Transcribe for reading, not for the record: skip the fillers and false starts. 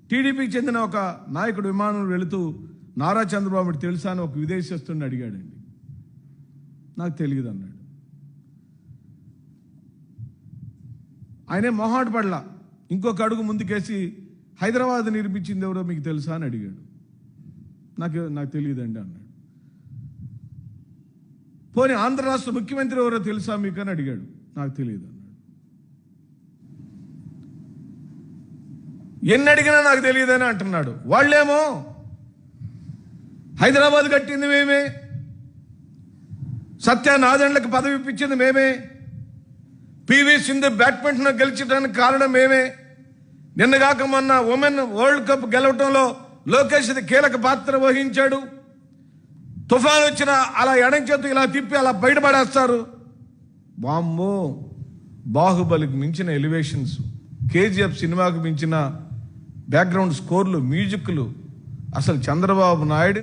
టీడీపీకి చెందిన ఒక నాయకుడు విమానం వెళుతూ నారా చంద్రబాబు తెలుసా అని ఒక విదేశస్తుడిని అడిగాడండి. నాకు తెలియదు అన్నాడు. ఆయనే మొహాట పడలా, ఇంకొక అడుగు ముందుకేసి హైదరాబాద్ నిర్మించింది ఎవరో మీకు తెలుసా అని అడిగాడు. నాకు తెలియదండి అన్నాడు. పోనీ ఆంధ్ర రాష్ట్ర ముఖ్యమంత్రి ఎవరో తెలుసా మీకు అని అడిగాడు. నాకు తెలియదు అన్నాడు. ఎన్ని అడిగినా నాకు తెలియదని అంటున్నాడు. వాళ్ళేమో హైదరాబాద్ కట్టింది మేమే, సత్యనారాయణలకు పదవి ఇప్పించింది మేమే, పివి సింధు బ్యాడ్మింటన్ గెలిచడానికి కారణం మేమే, నిన్నగాక మొన్న ఉమెన్ వరల్డ్ కప్ గెలవటంలో లోకేష్ కీలక పాత్ర వహించాడు. తుఫాన్ వచ్చిన అలా ఎడం చేతు ఇలా తిప్పి అలా బయటపడేస్తారు. వామ్మో, బాహుబలికి మించిన ఎలివేషన్స్, కేజీఎఫ్ సినిమాకు మించిన బ్యాక్గ్రౌండ్ స్కోర్లు, మ్యూజిక్లు. అసలు చంద్రబాబు నాయుడు